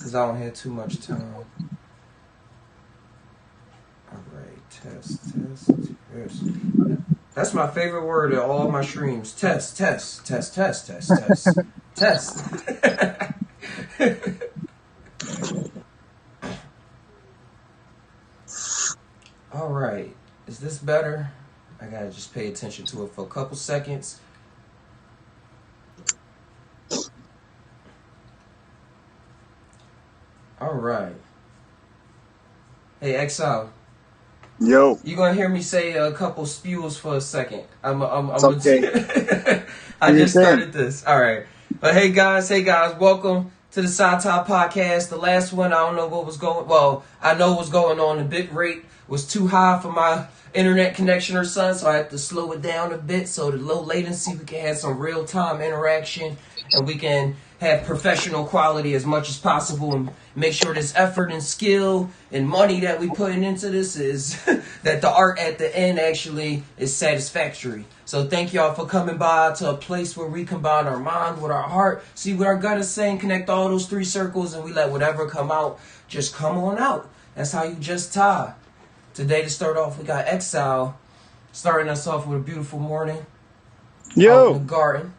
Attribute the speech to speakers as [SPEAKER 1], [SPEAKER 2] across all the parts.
[SPEAKER 1] because I don't have too much time. Alright, test. That's my favorite word in all my streams. Test. Alright, is this better? I gotta just pay attention to it for a couple seconds. Alright. Hey, Exile.
[SPEAKER 2] Yo.
[SPEAKER 1] You gonna hear me say a couple spews for a second. I'm
[SPEAKER 2] okay.
[SPEAKER 1] I just started this. Alright. But hey guys, welcome to the Tainow podcast. The last one, I don't know what was going, well, I know what's going on. The bit rate was too high for my internet connection or something, so I had to slow it down a bit so the low latency, we can have some real-time interaction and we can have professional quality as much as possible and make sure this effort and skill and money that we putting into this is that the art at the end actually is satisfactory. So thank y'all for coming by to a place where we combine our mind with our heart, see what our gut is saying, connect all those three circles, and we let whatever come out just come on out. That's how you just tie. Today to start off, we got Exile starting us off with a beautiful morning.
[SPEAKER 2] Yo.
[SPEAKER 1] Out in the garden.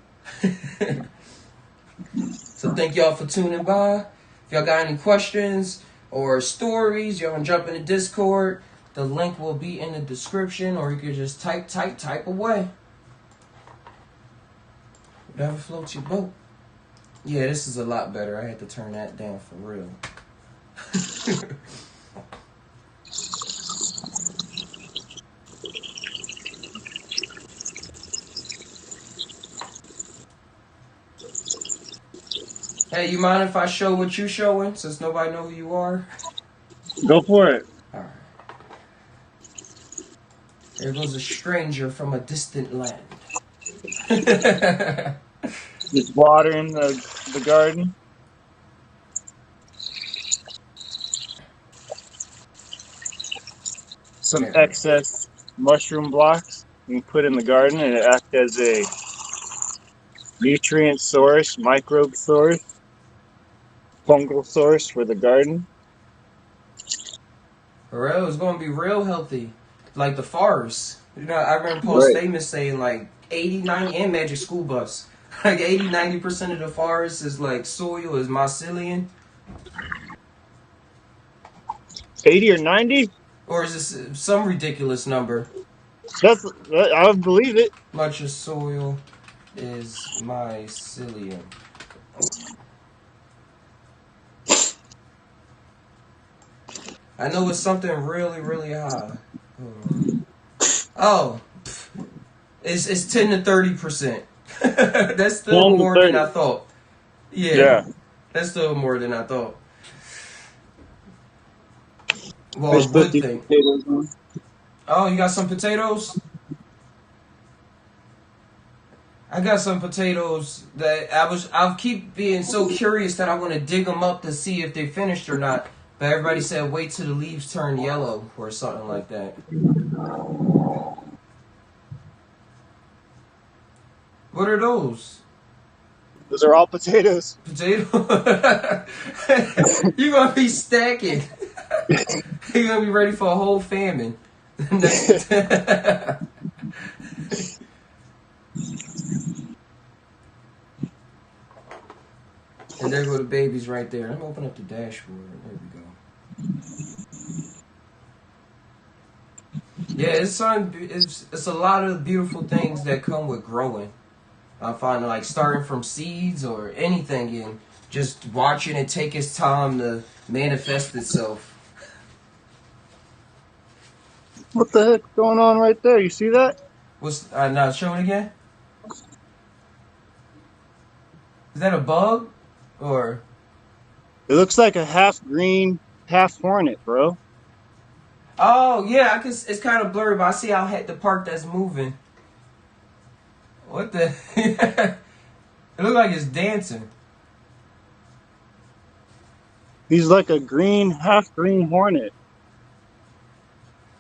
[SPEAKER 1] So thank y'all for tuning by. If y'all got any questions or stories, y'all can jump in the Discord. The link will be in the description, or you can just type away. Whatever floats your boat. Yeah, this is a lot better. I had to turn that down for real. Hey, you mind if I show what you showing, since nobody know who you are?
[SPEAKER 2] Go for it.
[SPEAKER 1] Alright. There goes a stranger from a distant land.
[SPEAKER 2] Just watering the garden. Some excess mushroom blocks you can put in the garden and it acts as a nutrient source, microbe source, fungal source for the garden.
[SPEAKER 1] For real, it's gonna be real healthy. Like the forest. You know, I remember Paul Statement saying like 80, 90, and Magic School Bus. Like 80, 90% of the forest is like soil, is mycelium.
[SPEAKER 2] 80 or 90?
[SPEAKER 1] Or is this some ridiculous number?
[SPEAKER 2] I would believe it.
[SPEAKER 1] Much of soil is mycelium. I know it's something really, really high. Oh, it's 10 to 30%. That's still more than I thought. Yeah, that's still more than I thought. Well, good thing. Oh, you got some potatoes? I got some potatoes that I'll keep being so curious that I want to dig them up to see if they finished or not. But everybody said wait till the leaves turn yellow or something like that. What are those?
[SPEAKER 2] Those are all potatoes.
[SPEAKER 1] Potato? You're going to be stacking. You're going to be ready for a whole famine. And there go the babies right there. Let me open up the dashboard. There we go. Yeah, it's a lot of beautiful things that come with growing. I find like starting from seeds or anything and just watching it take its time to manifest itself.
[SPEAKER 2] What the heck's going on right there? You see that?
[SPEAKER 1] What's now show it again? Is that a bug? Or
[SPEAKER 2] it looks like a half green, half hornet, bro.
[SPEAKER 1] Oh yeah, it's kind of blurry, but I see how the part that's moving. What the? It looks like it's dancing.
[SPEAKER 2] He's like a green, half green hornet.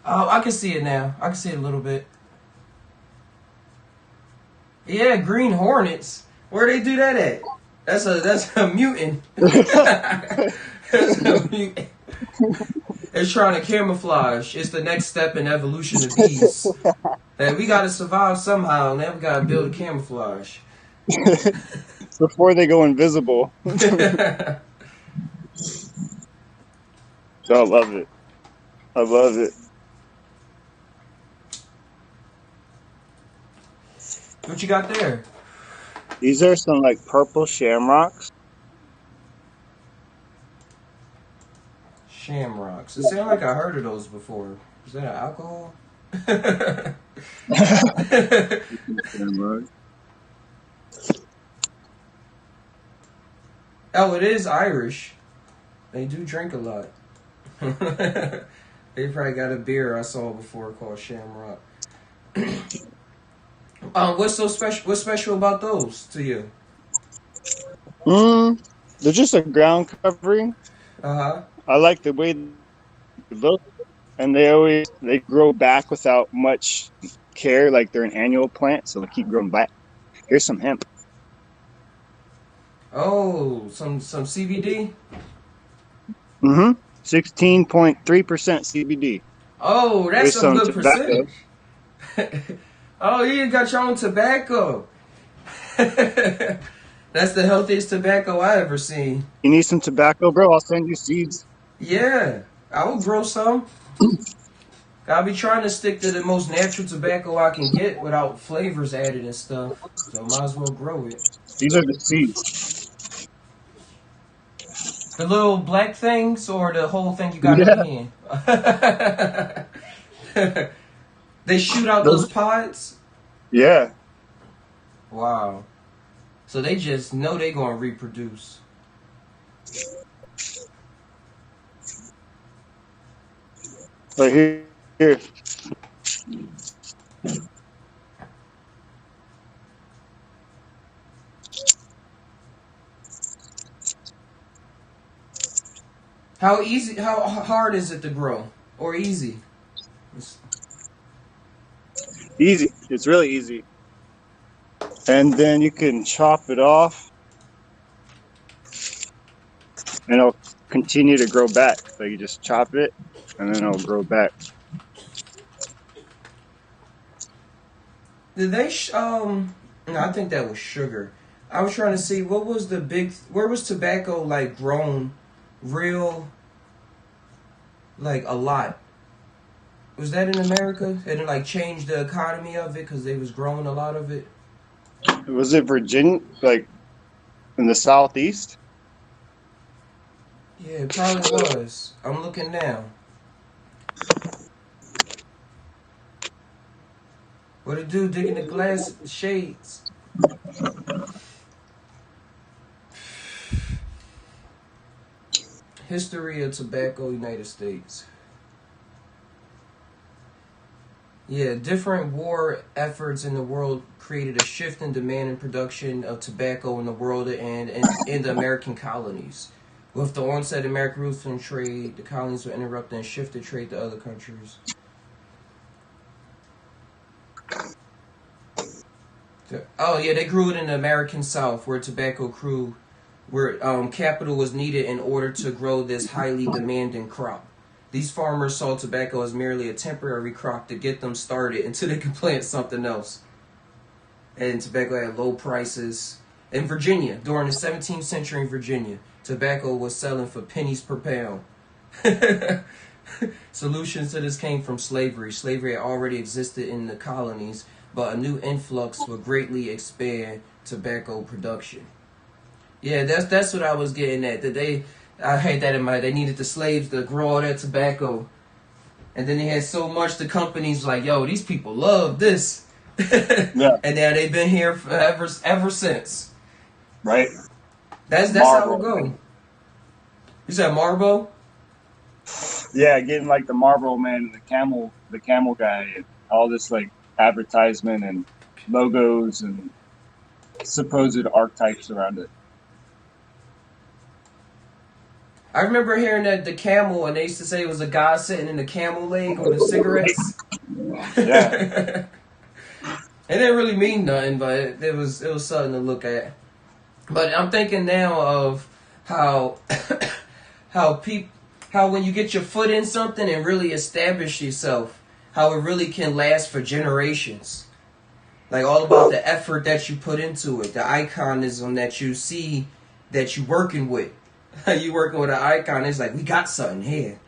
[SPEAKER 1] Oh, I can see it now. I can see it a little bit. Yeah, green hornets. Where they do that at? That's a mutant. They're trying to camouflage. It's the next step in evolution of bees. That we gotta survive somehow, and then we gotta build a camouflage.
[SPEAKER 2] Before they go invisible. So I love it. I love it.
[SPEAKER 1] What you got there?
[SPEAKER 2] These are some like purple shamrocks.
[SPEAKER 1] Shamrocks. It sounds like I heard of those before. Is that an alcohol? Oh, it is Irish. They do drink a lot. They probably got a beer I saw before called Shamrock. What's so special? What's special about those to you?
[SPEAKER 2] They're just a ground covering.
[SPEAKER 1] I
[SPEAKER 2] like the way they look, and they grow back without much care. Like they're an annual plant, so they keep growing back. Here's some hemp.
[SPEAKER 1] Oh, some CBD.
[SPEAKER 2] 16.3% CBD.
[SPEAKER 1] Oh, that's some good percentage. Oh, you got your own tobacco. That's the healthiest tobacco I ever seen.
[SPEAKER 2] You need some tobacco, bro? I'll send you seeds.
[SPEAKER 1] Yeah, I will grow some. I'll be trying to stick to the most natural tobacco I can get without flavors added and stuff. So might as well grow it.
[SPEAKER 2] These are the seeds.
[SPEAKER 1] The little black things or the whole thing you got in your hand? They shoot out those pods?
[SPEAKER 2] Yeah.
[SPEAKER 1] Wow. So they just know they're going to reproduce.
[SPEAKER 2] But here.
[SPEAKER 1] How hard is it to grow? Or easy?
[SPEAKER 2] Easy. It's really easy. And then you can chop it off, and it'll continue to grow back. So you just chop it, and then it'll grow back.
[SPEAKER 1] Did they? No, I think that was sugar. I was trying to see what was the big. Where was tobacco like grown, real, like a lot? Was that in America? And it like changed the economy of it because they was growing a lot of it.
[SPEAKER 2] Was it Virginia, like in the southeast?
[SPEAKER 1] Yeah, it probably was. I'm looking now. What it do? Digging the glass shades. History of tobacco, United States. Yeah, different war efforts in the world created a shift in demand and production of tobacco in the world and in the American colonies. With the onset of American roots and trade, the colonies were interrupted and shifted trade to other countries. Oh yeah, they grew it in the American South, where tobacco grew, where capital was needed in order to grow this highly demanding crop. These farmers saw tobacco as merely a temporary crop to get them started until they could plant something else. And tobacco had low prices. In Virginia, during the 17th century in Virginia, tobacco was selling for pennies per pound. Solutions to this came from slavery. Slavery had already existed in the colonies, but a new influx would greatly expand tobacco production. Yeah, that's what I was getting at. I had that in mind. They needed the slaves to grow all that tobacco. And then they had so much, the companies like, yo, these people love this. Yeah. And now they've been here ever since.
[SPEAKER 2] Right.
[SPEAKER 1] That's how it go. You said Marlboro?
[SPEAKER 2] Yeah, getting like the Marlboro man, the camel guy, and all this like advertisement and logos and supposed archetypes around it.
[SPEAKER 1] I remember hearing that the camel, and they used to say it was a guy sitting in the camel leg on the cigarettes. Yeah. It didn't really mean nothing, but it was something to look at. But I'm thinking now of how how when you get your foot in something and really establish yourself, how it really can last for generations. Like all about the effort that you put into it, the iconism that you see that you working with. You working with an icon, it's like we got something here.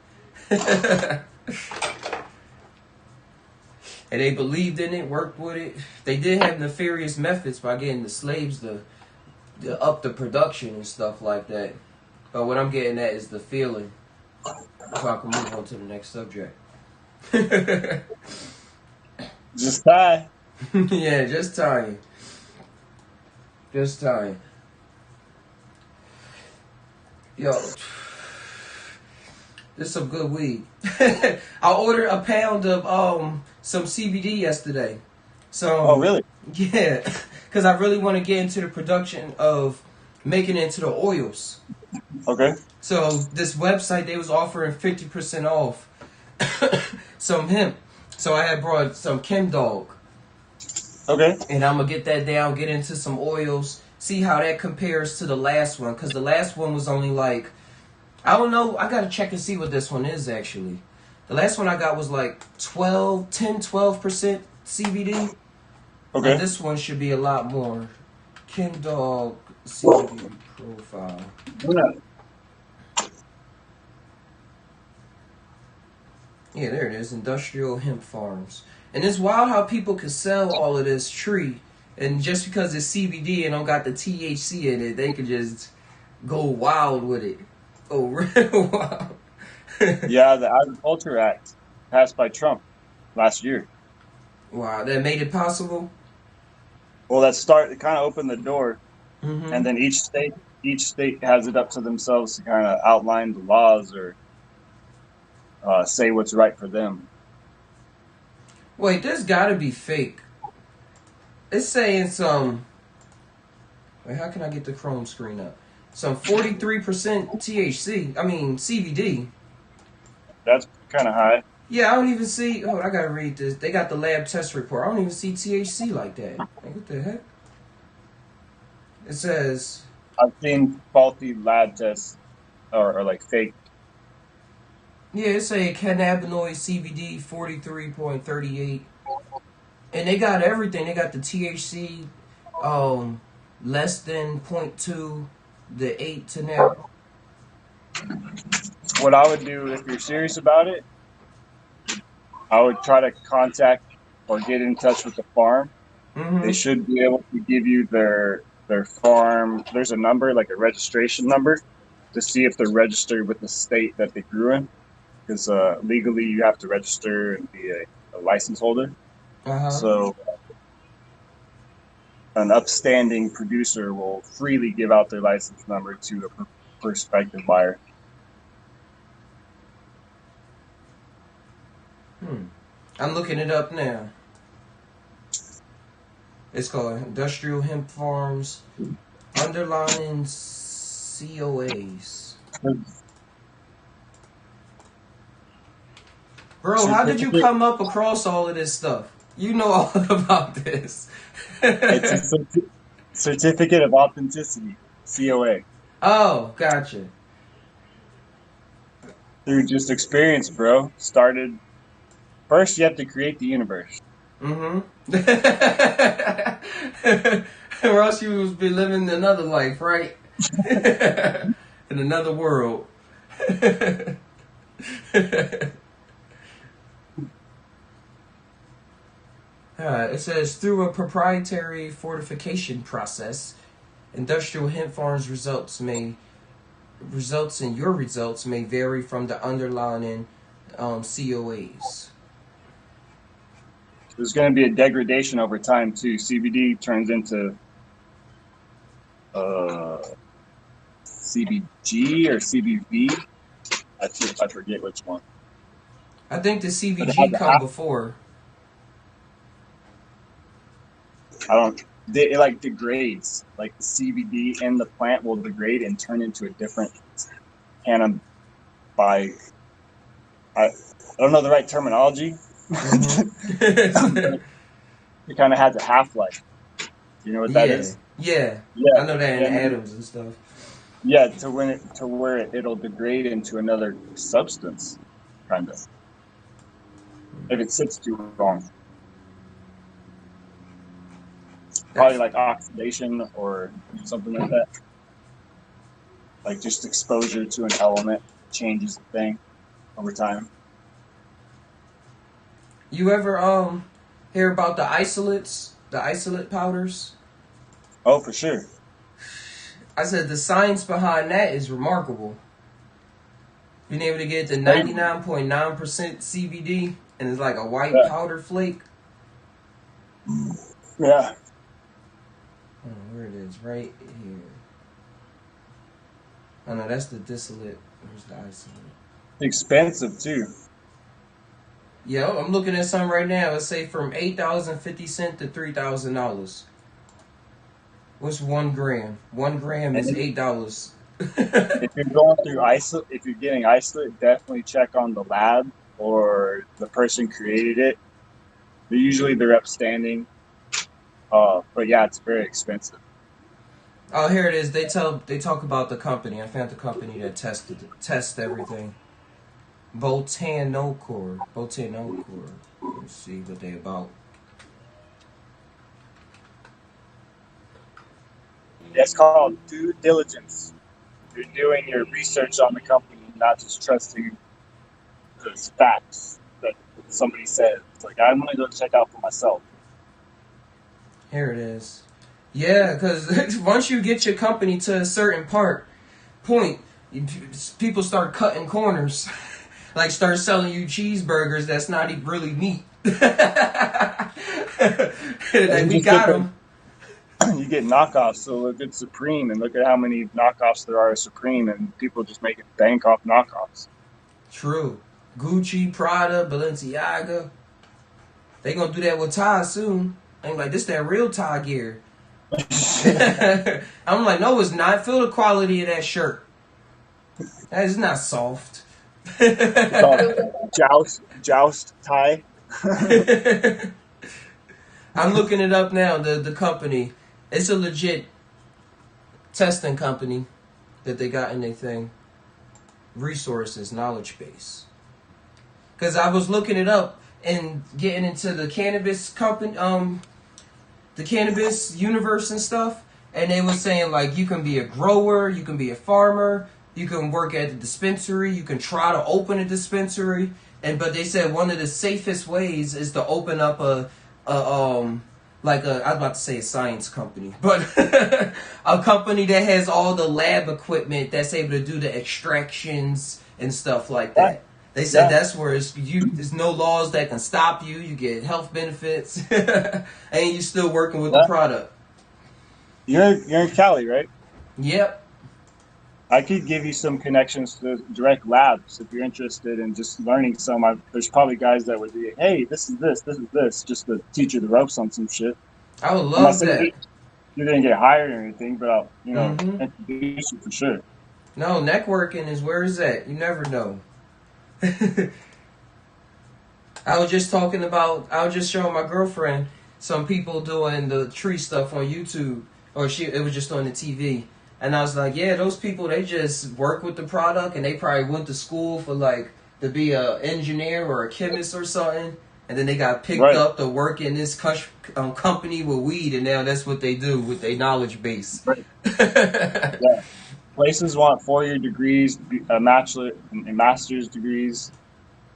[SPEAKER 1] And they believed in it, worked with it. They did have nefarious methods by getting the slaves to up the production and stuff like that. But what I'm getting at is the feeling. So I can move on to the next subject.
[SPEAKER 2] Just tie.
[SPEAKER 1] Yeah, just tying. Just tying. Yo, this is some good weed. I ordered a pound of some CBD yesterday. So
[SPEAKER 2] Oh, really?
[SPEAKER 1] Yeah, because I really want to get into the production of making it into the oils.
[SPEAKER 2] Okay.
[SPEAKER 1] So this website, they was offering 50% off some hemp. So I had brought some Chem Dog.
[SPEAKER 2] Okay.
[SPEAKER 1] And I'm going to get that down, get into some oils, see how that compares to the last one. Because the last one was only like, I don't know, I got to check and see what this one is actually. The last one I got was like 12% CBD.
[SPEAKER 2] Okay.
[SPEAKER 1] And this one should be a lot more. Chem Dog CBD profile. Yeah, there it is. Industrial hemp farms. And it's wild how people could sell all of this tree, and just because it's CBD and don't got the THC in it, they could just go wild with it. Oh, real wild.
[SPEAKER 2] Yeah, the Agriculture Act passed by Trump last year.
[SPEAKER 1] Wow, that made it possible.
[SPEAKER 2] Well, it kind of opened the door, and then each state has it up to themselves to kind of outline the laws or say what's right for them.
[SPEAKER 1] Wait, this gotta be fake. It's saying some. Wait, how can I get the Chrome screen up? Some 43% THC. I mean CBD. That's
[SPEAKER 2] kind of high.
[SPEAKER 1] Yeah, I don't even see. Oh, I gotta read this. They got the lab test report. I don't even see THC like that. Like, what the heck? It says.
[SPEAKER 2] I've seen faulty lab tests or like fake.
[SPEAKER 1] Yeah, it's a cannabinoid CBD 43.38, and they got everything. They got the THC, less than 0.2, the 8 to now.
[SPEAKER 2] What I would do if you're serious about it, I would try to contact or get in touch with the farm. Mm-hmm. They should be able to give you their farm. There's a number, like a registration number, to see if they're registered with the state that they grew in. Because legally you have to register and be a license holder. Uh-huh. So an upstanding producer will freely give out their license number to a prospective buyer.
[SPEAKER 1] I'm looking it up now. It's called Industrial Hemp Farms, underlining COAs. Bro, how did you come up across all of this stuff? You know all about this.
[SPEAKER 2] It's a certificate of authenticity, COA.
[SPEAKER 1] Oh, gotcha.
[SPEAKER 2] Through just experience, bro. First, you have to create the universe.
[SPEAKER 1] Mm-hmm. Or else you would be living another life, right? In another world. It says, through a proprietary fortification process, industrial hemp farms results in your results may vary from the underlying COAs.
[SPEAKER 2] There's going to be a degradation over time too. CBD turns into CBG or CBV. I forget which one.
[SPEAKER 1] I think the CBG come before.
[SPEAKER 2] It like degrades. Like the CBD in the plant will degrade and turn into a different cannabis. I don't know the right terminology. Mm-hmm. It kind of has a half-life. You know what that is?
[SPEAKER 1] Yeah. I know that in atoms and stuff.
[SPEAKER 2] Yeah, to where it'll degrade into another substance, kind of. If it sits too long, probably
[SPEAKER 1] That's
[SPEAKER 2] like oxidation or something like that. Like just exposure to an element changes the thing over time.
[SPEAKER 1] you ever hear about the isolates, the isolate powders?
[SPEAKER 2] Oh, for sure.
[SPEAKER 1] I said the science behind that is remarkable. Being able to get the
[SPEAKER 2] Crazy.
[SPEAKER 1] 99.9% CBD and it's like a white
[SPEAKER 2] Yeah.
[SPEAKER 1] powder flake.
[SPEAKER 2] Yeah.
[SPEAKER 1] Oh, where it is, right here. Oh no, that's the distillate. Where's the isolate?
[SPEAKER 2] Expensive too.
[SPEAKER 1] Yo, I'm looking at some right now. Let's say from $8.50 to $3,000. What's 1 gram? 1 gram is
[SPEAKER 2] And
[SPEAKER 1] $8.
[SPEAKER 2] if you're going through isolate, if you're getting isolate, definitely check on the lab or the person created it. Usually they're upstanding. But yeah, it's very expensive.
[SPEAKER 1] Oh, here it is. They talk about the company. I found the company that test everything. Tainow. Let's see what they about.
[SPEAKER 2] It's called due diligence. You're doing your research on the company, not just trusting the facts that somebody says. It's like, I'm going to go check out for myself.
[SPEAKER 1] Here it is. Yeah, because once you get your company to a certain point, people start cutting corners. Like start selling you cheeseburgers that's not even really meat. Like we got them.
[SPEAKER 2] You get knockoffs. So look at Supreme and look at how many knockoffs there are of Supreme, and people just making bank off knockoffs.
[SPEAKER 1] True. Gucci, Prada, Balenciaga. They gonna do that with Ty soon. I'm like, this that real Ty gear. I'm like, no, it's not. Feel the quality of that shirt. That is not soft.
[SPEAKER 2] Joust tie.
[SPEAKER 1] I'm looking it up now. The company, it's a legit testing company that they got in their thing. Resources, knowledge base. Because I was looking it up and getting into the cannabis company, the cannabis universe and stuff, and they were saying like you can be a grower, you can be a farmer, you can work at the dispensary, you can try to open a dispensary, but they said one of the safest ways is to open up I was about to say a science company, but a company that has all the lab equipment that's able to do the extractions and stuff like that. They said that's where there's no laws that can stop you. You get health benefits, and you're still working with the product.
[SPEAKER 2] You're in Cali, right?
[SPEAKER 1] Yep.
[SPEAKER 2] I could give you some connections to direct labs if you're interested in just learning some. There's probably guys that would be, hey, this is this, just to teach you the ropes on some shit.
[SPEAKER 1] I would love that.
[SPEAKER 2] You're gonna get hired or anything, but I'll,
[SPEAKER 1] Mm-hmm.
[SPEAKER 2] introduce you for sure.
[SPEAKER 1] No, networking is where is that? You never know. I was just showing my girlfriend some people doing the tree stuff on YouTube, it was just on the TV. And I was like, yeah, those people, they just work with the product and they probably went to school for like to be a engineer or a chemist or something. And then they got picked up to work in this company with weed, and now that's what they do with their knowledge base.
[SPEAKER 2] Right. Yeah. Places want 4-year degrees, a master's degrees.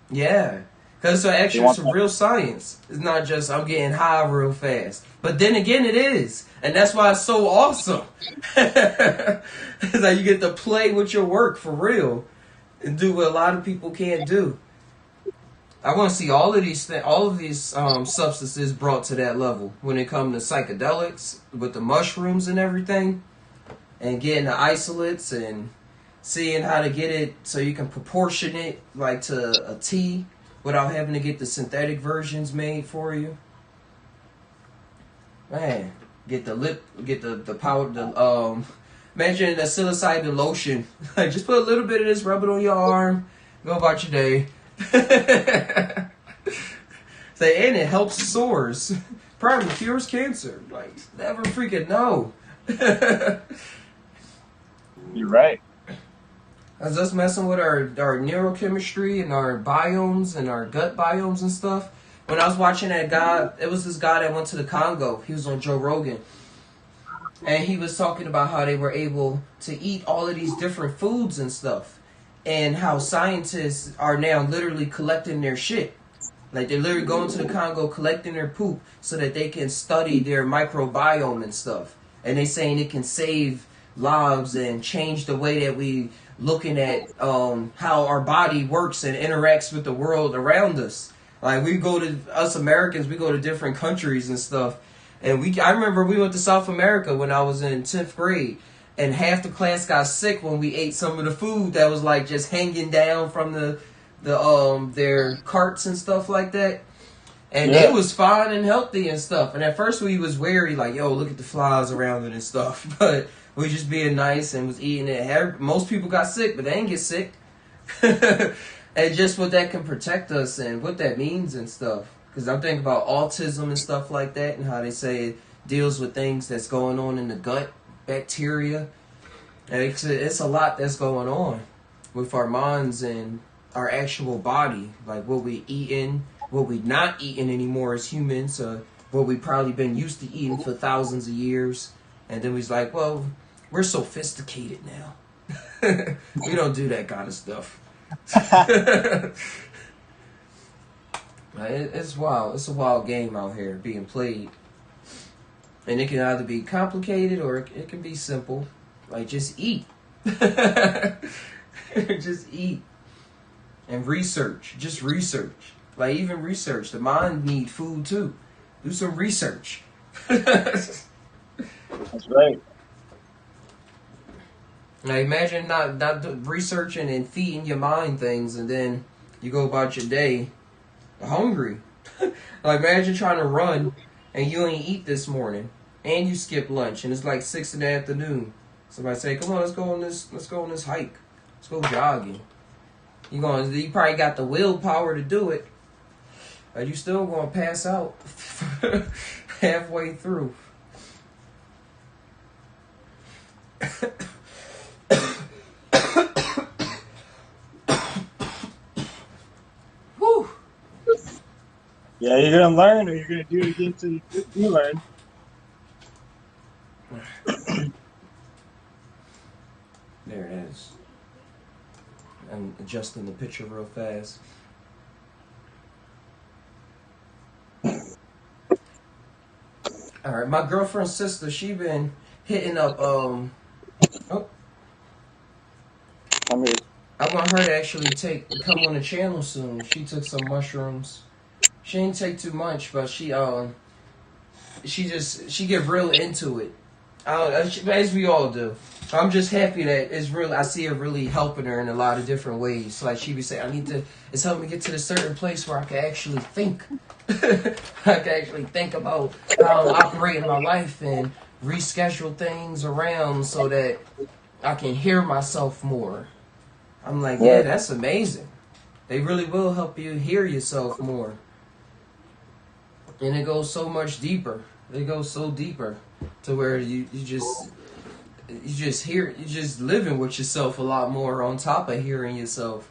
[SPEAKER 1] Yeah. Because it's actually some real science. It's not just I'm getting high real fast. But then again, it is. And that's why it's so awesome. It's like you get to play with your work for real and do what a lot of people can't do. I want to see all of these substances brought to that level when it comes to psychedelics with the mushrooms and everything, and getting the isolates and seeing how to get it so you can proportion it like to a tea without having to get the synthetic versions made for you. Man, get the powder, imagine the psilocybin lotion. Like just put a little bit of this, rub it on your arm, go about your day. Say, and it helps sores. Probably cures cancer. Like, never freaking know.
[SPEAKER 2] You're right.
[SPEAKER 1] As us messing with our neurochemistry and our biomes and our gut biomes and stuff. When I was watching that guy, it was this guy that went to the Congo. He was on Joe Rogan. And he was talking about how they were able to eat all of these different foods and stuff. And how scientists are now literally collecting their shit. Like they're literally going to the Congo collecting their poop so that they can study their microbiome and stuff. And they saying it can save lives and change the way that we looking at how our body works and interacts with the world around us. Like we go to us Americans, we go to different countries and stuff. And I remember we went to South America when I was in 10th grade. And half the class got sick when we ate some of the food that was like just hanging down from their carts and stuff like that. And it was fine and healthy and stuff. And at first we was wary, like, yo, look at the flies around it and stuff. But we just being nice and was eating it. Most people got sick, but they didn't get sick. And just what that can protect us and what that means and stuff. Because I'm thinking about autism and stuff like that and how they say it deals with things that's going on in the gut, bacteria. And it's a lot that's going on with our minds and our actual body. Like what we eating, what we not eating anymore as humans, what we probably been used to eating for thousands of years. And then we's like, well, we're sophisticated now. We don't do that kind of stuff. It's wild. It's a wild game out here being played. And it can either be complicated or it can be simple. Like, just eat. Just eat. And research. Just research. Like, even research. The mind need food, too. Do some research.
[SPEAKER 2] That's right.
[SPEAKER 1] Like, imagine not researching and feeding your mind things, and then you go about your day hungry. Like, imagine trying to run, and you ain't eat this morning, and you skip lunch, and it's like 6 in the afternoon. Somebody say, "Come on, let's go on this hike. Let's go jogging." You probably got the willpower to do it, but you still gonna pass out halfway through. Whew.
[SPEAKER 2] Yeah, you're gonna learn, or you're gonna do it again till you learn.
[SPEAKER 1] There it is. I'm adjusting the picture real fast. All right, my girlfriend's sister, she been hitting up. Oh,
[SPEAKER 2] I'm here.
[SPEAKER 1] I want her to actually come on the channel soon. She took some mushrooms. She didn't take too much, but she get real into it. As we all do. I'm just happy that I see it really helping her in a lot of different ways. Like she be saying, it's helping me get to a certain place where I can actually think. I can actually think about how I'm operating my life and reschedule things around so that I can hear myself more. I'm like, yeah, that's amazing. They really will help you hear yourself more. And it goes so much deeper. It goes so deeper to where you just living with yourself a lot more on top of hearing yourself.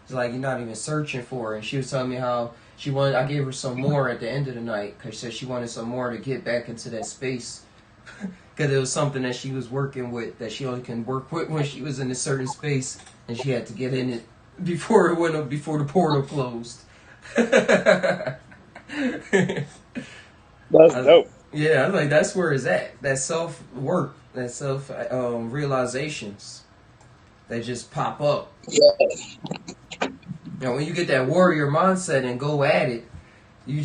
[SPEAKER 1] It's like you're not even searching for it. And she was telling me how I gave her some more at the end of the night because she said she wanted some more to get back into that space. Because it was something that she was working with that she only can work with when she was in a certain space, and she had to get in it before the portal closed.
[SPEAKER 2] That's dope.
[SPEAKER 1] Yeah, I was like, that's where it's at. That self work, that self realizations that just pop up. When you get that warrior mindset and go at it, you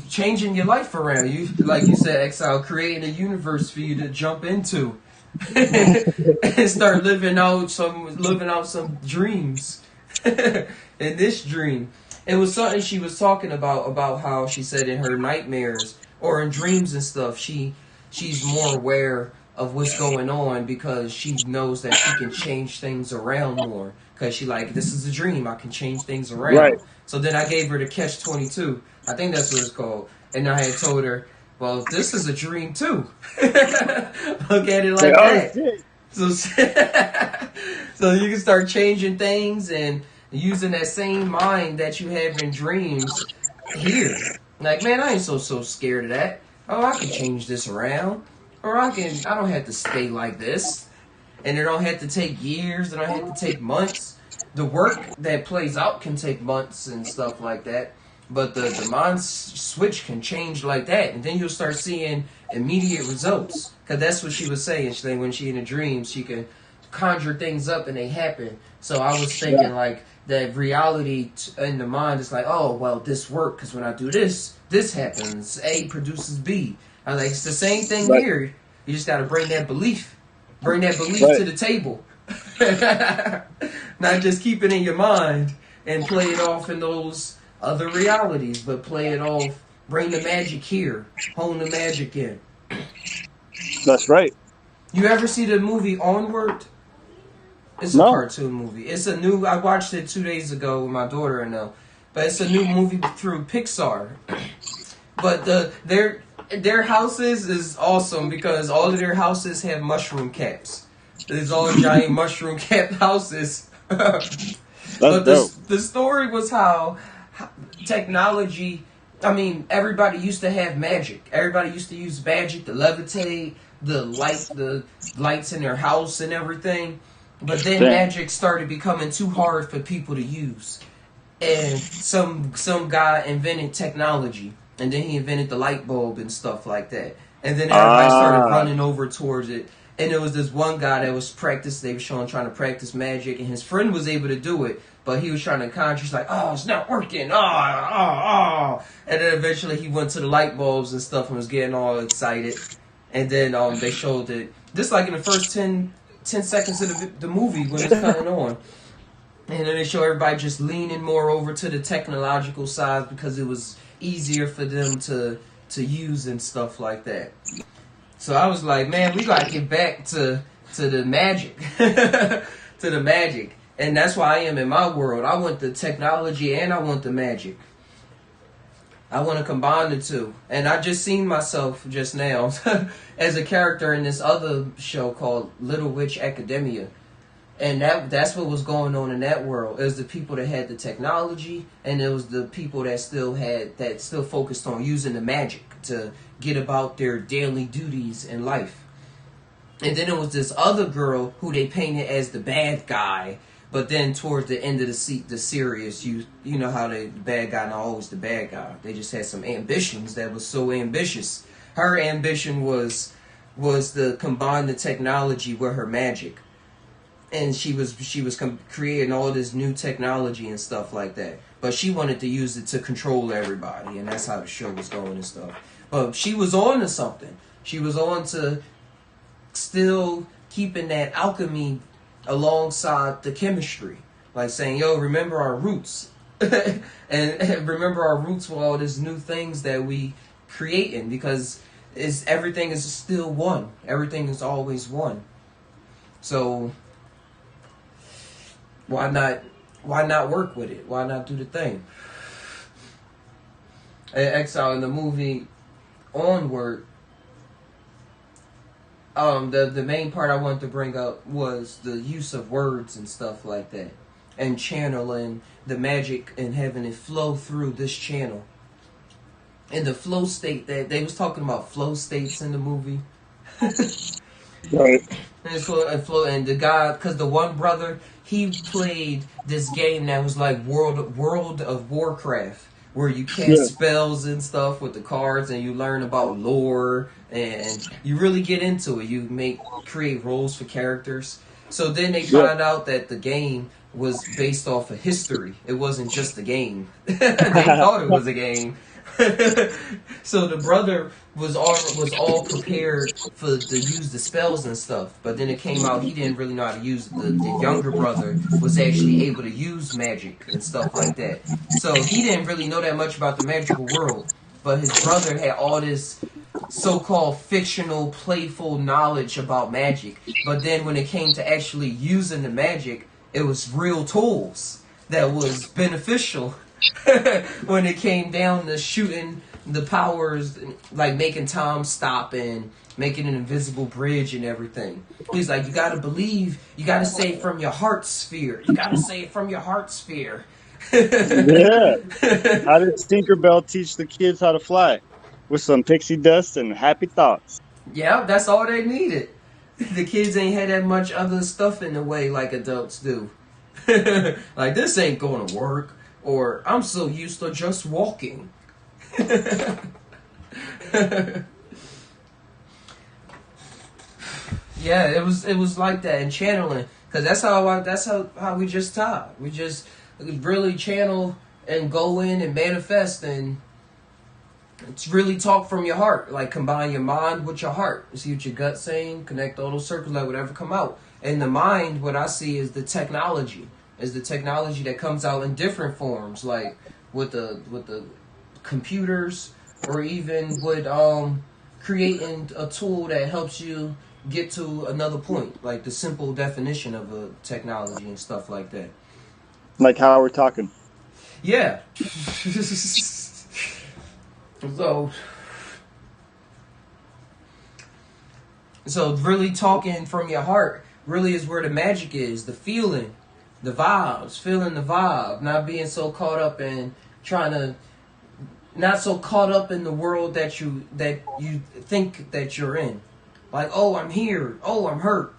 [SPEAKER 1] changing your life around. You, like you said, Exile, creating a universe for you to jump into and start living out some dreams. In this dream, it was something she was talking about how she said in her nightmares or in dreams and stuff, she's more aware of what's going on because she knows that she can change things around more. Because she like, this is a dream, I can change things around.
[SPEAKER 2] Right.
[SPEAKER 1] So then I gave her the Catch-22. I think that's what it's called. And I had told her, well, this is a dream too. Look at it like
[SPEAKER 2] oh
[SPEAKER 1] that.
[SPEAKER 2] shit.
[SPEAKER 1] So, so you can start changing things and using that same mind that you have in dreams here. Like, man, I ain't so scared of that. Oh, I can change this around, or I don't have to stay like this, and it don't have to take years. It don't have to take months. The work that plays out can take months and stuff like that. But the mind switch can change like that, and then you'll start seeing immediate results. Cause that's what she was saying. She when she in a dream, she can conjure things up and they happen. So I was thinking like that reality in the mind is like, oh well, this worked because when I do this, this happens. A produces B. I was like, it's the same thing here. You just got to bring that belief to the table. Not just keep it in your mind and play it off in those other realities, but play it off, bring the magic here, hone the magic in.
[SPEAKER 2] That's right.
[SPEAKER 1] You ever see the movie Onward? It's a cartoon movie. It's a new, I watched it 2 days ago with my daughter and but it's a new movie through Pixar. But their houses is awesome because all of their houses have mushroom caps. There's all giant mushroom cap houses. But the story was how technology, I mean, everybody used to have magic. Everybody used to use magic to levitate, the lights in their house and everything. But then magic started becoming too hard for people to use. And some guy invented technology. And then he invented the light bulb and stuff like that. And then everybody started running over towards it. And there was this one guy that was they were trying to practice magic, and his friend was able to do it, but he was trying to conjure. He's like, oh, it's not working. And then eventually he went to the light bulbs and stuff and was getting all excited. And then they showed it, just like in the first 10 seconds of the movie when it's coming on. And then they show everybody just leaning more over to the technological side because it was easier for them to use and stuff like that. So I was like, man, we got to get back to the magic. To the magic. And that's why I am in my world. I want the technology and I want the magic. I want to combine the two. And I just seen myself just now as a character in this other show called Little Witch Academia. And that's what was going on in that world. It was the people that had the technology, and it was the people that still focused on using the magic to get about their daily duties in life. And then it was this other girl who they painted as the bad guy, but then towards the end of the series, you know how the bad guy not always the bad guy. They just had some ambitions that was so ambitious. Her ambition was to combine the technology with her magic. And she was creating all this new technology and stuff like that. But she wanted to use it to control everybody, and that's how the show was going and stuff. But she was on to something. She was on to still keeping that alchemy alongside the chemistry. Like saying, yo, remember our roots. and remember our roots with all these new things that we creating, because everything is still one. Everything is always one. So why not work with it? Why not do the thing? Exile in the movie Onward, the main part I wanted to bring up was the use of words and stuff like that, and channeling the magic and having it flow through this channel. In the flow state, that they was talking about flow states in the movie.
[SPEAKER 2] Right.
[SPEAKER 1] And the guy, because the one brother, he played this game that was like World of Warcraft, where you cast spells and stuff with the cards, and you learn about lore, and you really get into it. You create roles for characters. So then they find out that the game was based off of history. It wasn't just a game. They thought it was a game. So the brother was all prepared to use the spells and stuff, but then it came out he didn't really know how to use it. The younger brother was actually able to use magic and stuff like that. So he didn't really know that much about the magical world, but his brother had all this so-called fictional, playful knowledge about magic. But then when it came to actually using the magic, it was real tools that was beneficial. when it came down to shooting the powers, like making time stop and making an invisible bridge and everything. He's like, you gotta believe, you gotta say it from your heart sphere. You gotta say it from your heart sphere.
[SPEAKER 2] Yeah. How did Tinkerbell teach the kids how to fly? With some pixie dust and happy thoughts.
[SPEAKER 1] Yeah, that's all they needed. The kids ain't had that much other stuff in the way like adults do. Like, this ain't gonna work. Or, I'm so used to just walking. Yeah, it was like that in channeling, because that's how we just taught. We just really channel and go in and manifest, and it's really talk from your heart. Like, combine your mind with your heart. See what your gut's saying. Connect all those circles, let whatever come out. And the mind, what I see is the technology. Is the technology that comes out in different forms, like with the computers, or even with creating a tool that helps you get to another point, like the simple definition of a technology and stuff like that.
[SPEAKER 2] Like how we're talking.
[SPEAKER 1] Yeah. so so really talking from your heart really is where the magic is, the feeling, the vibes, feeling the vibe, not being so caught up in trying to, not so caught up in the world that you think that you're in. Like, oh, I'm here. Oh, I'm hurt.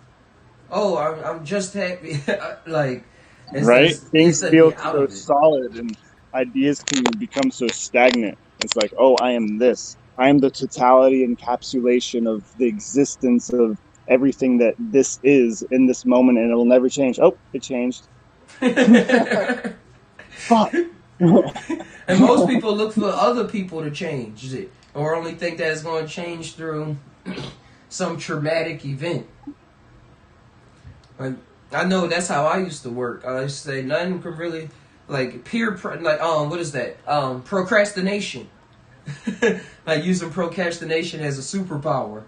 [SPEAKER 1] Oh, I'm just happy. Like,
[SPEAKER 2] Right? Things
[SPEAKER 1] instead of
[SPEAKER 2] feel
[SPEAKER 1] get out
[SPEAKER 2] so
[SPEAKER 1] of it.
[SPEAKER 2] solid and ideas can become so stagnant. It's like, oh, I am this. I am the totality encapsulation of the existence of everything that this is in this moment, and it'll never change. Oh, it changed. Fuck.
[SPEAKER 1] And most people look for other people to change it, or only think that it's going to change through some traumatic event. Like, I know that's how I used to work. I used to say nothing could really, like, what is that? Procrastination. Like, using procrastination as a superpower.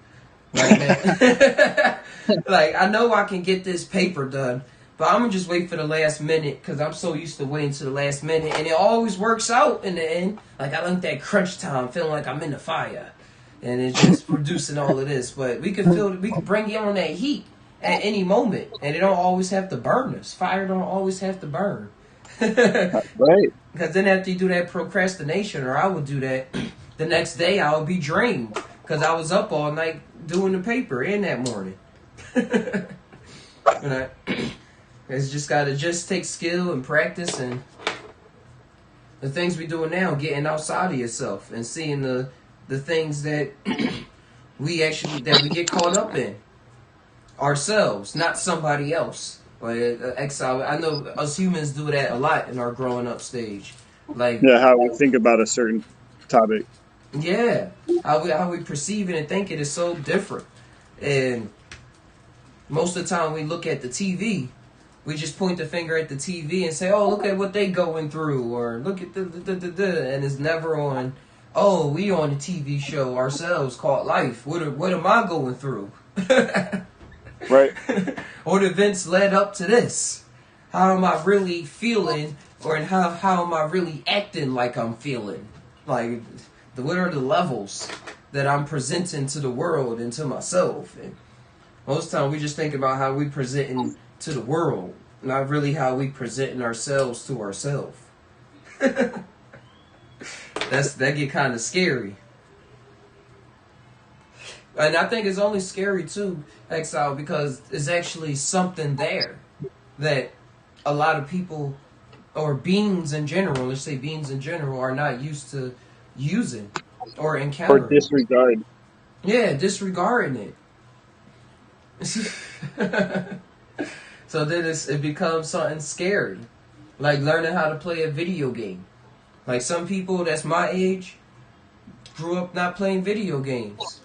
[SPEAKER 1] Like, man, like, I know I can get this paper done, but I'm gonna just wait for the last minute, because I'm so used to waiting to the last minute, and it always works out in the end. Like, I like that crunch time, feeling like I'm in the fire, and it's just producing all of this. But we can bring you on that heat at any moment, and it don't always have to burn us. Fire don't always have to burn.
[SPEAKER 2] Right.
[SPEAKER 1] Because then after you do that procrastination, or I would do that, the next day I would be drained, because I was up all night doing the paper in that morning. And it's just gotta just take skill and practice, and the things we doing now, getting outside of yourself and seeing the things that we get caught up in ourselves, not somebody else. Like, Exile, I know us humans do that a lot in our growing up stage. Like,
[SPEAKER 2] Yeah, how we think about a certain topic.
[SPEAKER 1] yeah, how we perceive it and think it is so different. And most of the time we look at the TV, we just point the finger at the TV and say, oh, look at what they going through, or look at and it's never on, oh, we on a TV show ourselves called Life. What am I going through?
[SPEAKER 2] Right.
[SPEAKER 1] What events led up to this? How am I really feeling, or how am I really acting like I'm feeling? Like, what are the levels that I'm presenting to the world and to myself? And most of the time we just think about how we presenting to the world, not really how we presenting ourselves to ourselves. That get kind of scary. And I think it's only scary too, Exile, because there's actually something there that a lot of people, or beings in general, let's say beings in general, are not used to using or encountering.
[SPEAKER 2] Or disregard.
[SPEAKER 1] Yeah, disregarding it. So then it becomes something scary. Like learning how to play a video game. Like, some people that's my age grew up not playing video games.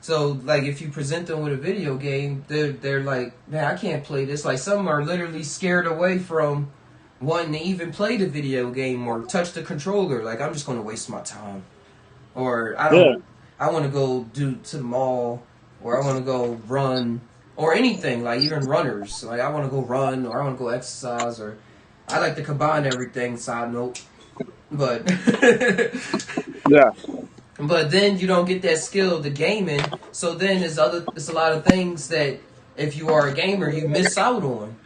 [SPEAKER 1] So, like, if you present them with a video game, they're like, man, I can't play this. Like, some are literally scared away from wanting to even play the video game or touch the controller. Like, I'm just going to waste my time. Or, I want to go to the mall, or I want to go run, or anything, like even runners. Like, I want to go run, or I want to go exercise, or I like to combine everything, side note. But
[SPEAKER 2] Yeah.
[SPEAKER 1] but then you don't get that skill to gaming. So then there's a lot of things that if you are a gamer you miss out on,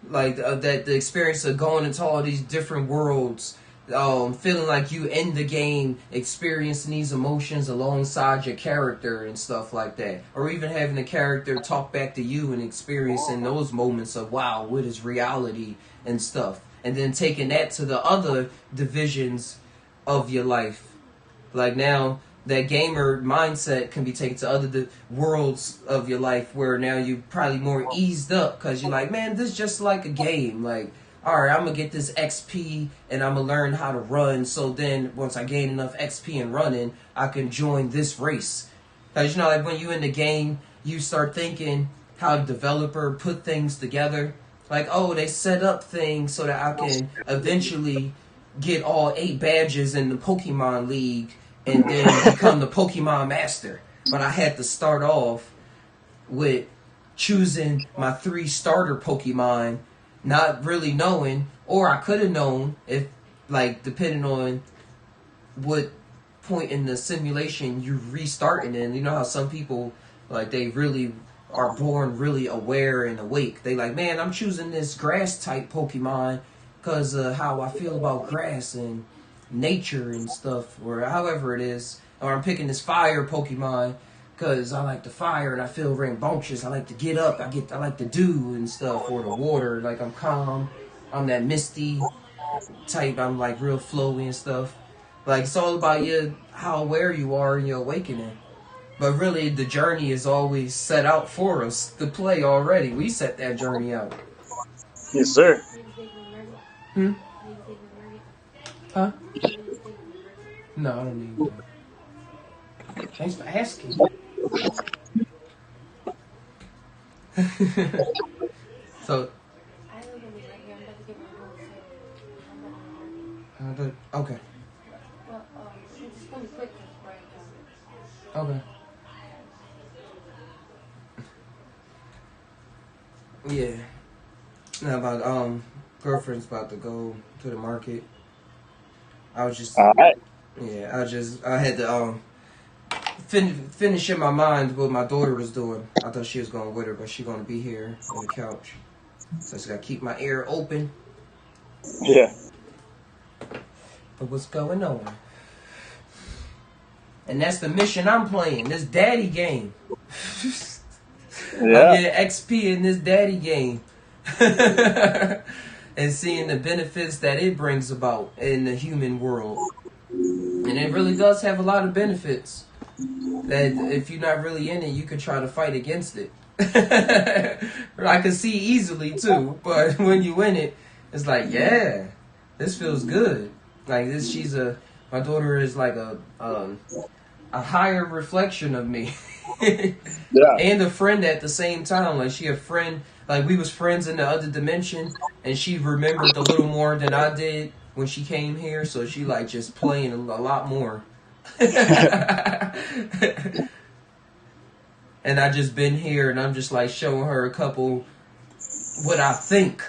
[SPEAKER 1] like that the experience of going into all these different worlds, feeling like you in the game, experiencing these emotions alongside your character and stuff like that, or even having the character talk back to you and experiencing those moments of wow, what is reality and stuff, and then taking that to the other divisions of your life. Like now, that gamer mindset can be taken to other worlds of your life where now you probably more eased up because you're like, man, this is just like a game. Like, all right, I'm gonna get this XP and I'm gonna learn how to run. So then, once I gain enough XP in running, I can join this race. Because like when you in the game, you start thinking how the developer put things together. Like, oh, they set up things so that I can eventually get all 8 badges in the Pokemon League and then become the Pokemon Master. But I had to start off with choosing my 3 starter Pokemon, not really knowing, or I could have known if, like, depending on what point in the simulation you restarting in. You know how some people, like, they really are born really aware and awake. They like, man, I'm choosing this grass type Pokemon because of how I feel about grass and nature and stuff, or however it is. Or I'm picking this fire Pokemon because I like the fire and I feel rambunctious. I like to get up. I like to do and stuff. Or the water, like I'm calm. I'm that misty type. I'm like real flowy and stuff. Like it's all about you, how aware you are in your awakening. But really, the journey is always set out for us to play already. We set that journey out.
[SPEAKER 2] Yes, sir.
[SPEAKER 1] Hmm? Huh? No, I don't need that. Thanks for asking. So, okay. Okay. Yeah. Now about girlfriend's about to go to the market. I was just
[SPEAKER 2] All right.
[SPEAKER 1] yeah, I had to finish in my mind what my daughter was doing. I thought she was going with her, but she's gonna be here on the couch. So I just gotta keep my ear open.
[SPEAKER 2] Yeah.
[SPEAKER 1] But what's going on? And that's the mission I'm playing. This daddy game. I'm getting XP in this daddy game. And seeing the benefits that it brings about in the human world. And it really does have a lot of benefits. That if you're not really in it, you could try to fight against it. I can see easily too, but when you in it, it's like, yeah, this feels good. Like this, my daughter is like a higher reflection of me.
[SPEAKER 2] Yeah.
[SPEAKER 1] And a friend at the same time. Like she a friend, like we was friends in the other dimension, and she remembered a little more than I did when she came here, so she like just playing a lot more. And I just been here and I'm just like showing her a couple what I think.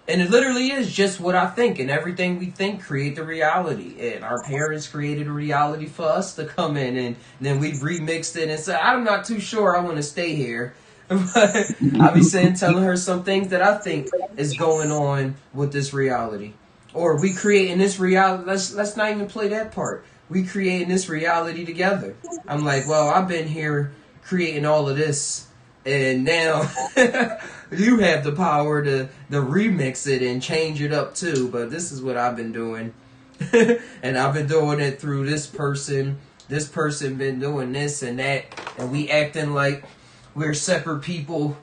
[SPEAKER 1] And it literally is just what I think, and everything we think create the reality. And our parents created a reality for us to come in, and then we remixed it and said, I'm not too sure I want to stay here. But I be telling her some things that I think is going on with this reality. Or we creating this reality, let's not even play that part. We creating this reality together. I'm like, well, I've been here creating all of this, and now you have the power to remix it and change it up too. But this is what I've been doing. And I've been doing it through this person. This person been doing this and that. And we acting like we're separate people.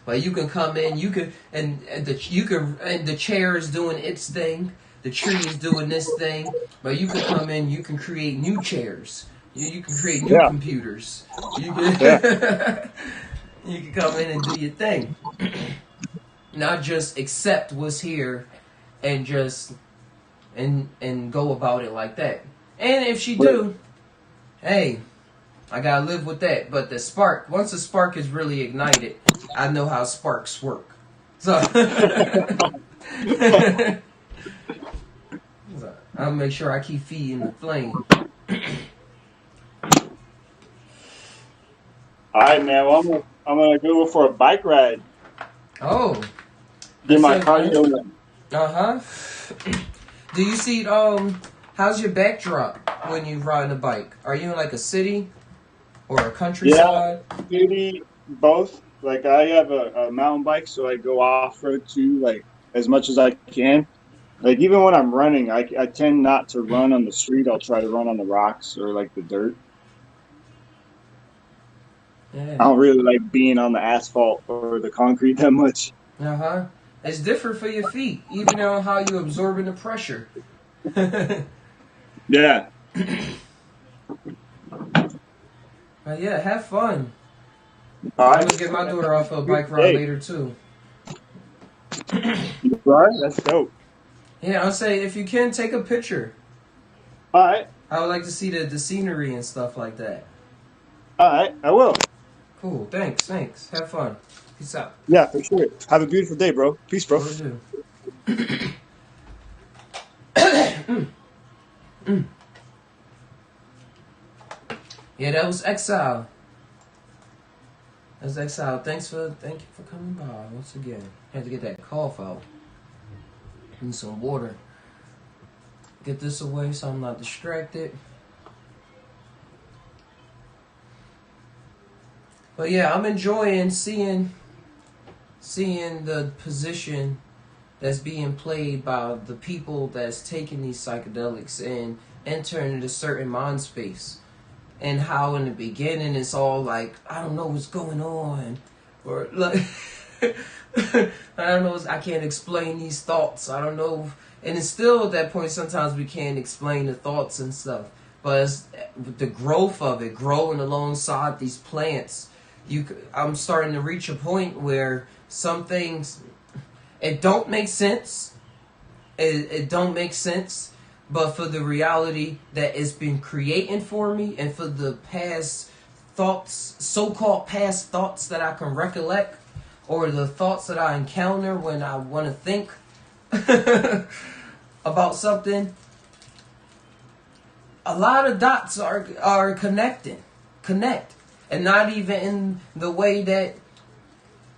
[SPEAKER 1] But you can come in, you can, and the chair is doing its thing. The tree is doing this thing. But you can come in, you can create new chairs. You can create new computers. You can, you can come in and do your thing. Not just accept what's here and just and go about it like that. And if she do, hey, I gotta live with that. But the spark, once the spark is really ignited, I know how sparks work. So I'll make sure I keep feeding the flame.
[SPEAKER 2] All right, man. Well, I'm gonna go for a bike ride.
[SPEAKER 1] Oh,
[SPEAKER 2] Get
[SPEAKER 1] that
[SPEAKER 2] my
[SPEAKER 1] sounds good.
[SPEAKER 2] cardio in.
[SPEAKER 1] Uh huh. Do you see how's your backdrop when you ride a bike? Are you in like a city or a
[SPEAKER 2] Yeah,
[SPEAKER 1] countryside?
[SPEAKER 2] city, both. Like I have a mountain bike, so I go off road too, like as much as I can. Like even when I'm running, I tend not to run on the street. I'll try to run on the rocks or like the dirt. I
[SPEAKER 1] Yeah.
[SPEAKER 2] don't really like being on the asphalt or the concrete that much.
[SPEAKER 1] Uh huh. It's different for your feet, even on how you absorbing the pressure. But
[SPEAKER 2] Yeah.
[SPEAKER 1] yeah, have fun.
[SPEAKER 2] All
[SPEAKER 1] I'm
[SPEAKER 2] right.
[SPEAKER 1] gonna get my daughter off a bike ride
[SPEAKER 2] Hey,
[SPEAKER 1] later too.
[SPEAKER 2] you all right? That's dope.
[SPEAKER 1] Yeah, I'll say if you can take a picture.
[SPEAKER 2] All right.
[SPEAKER 1] I would like to see the scenery and stuff like that.
[SPEAKER 2] All right. I will.
[SPEAKER 1] Cool. Thanks. Have fun. Peace out.
[SPEAKER 2] Yeah, for sure. Have a beautiful day, bro. Peace, bro.
[SPEAKER 1] Will do. Yeah, that was Exile. That's Exile. Thank you for coming by once again. Had to get that cough out. Need some water. Get this away so I'm not distracted. But yeah, I'm enjoying seeing the position that's being played by the people that's taking these psychedelics and entering into certain mind space. And how in the beginning it's all like, I don't know what's going on. Or like I don't know, I can't explain these thoughts. I don't know. And it's still at that point sometimes we can't explain the thoughts and stuff. But it's the growth of it, growing alongside these plants, I'm starting to reach a point where some things it don't make sense. It don't make sense, but for the reality that it's been creating for me, and for the past thoughts, so-called past thoughts that I can recollect, or the thoughts that I encounter when I want to think about something, a lot of dots are connect, and not even in the way that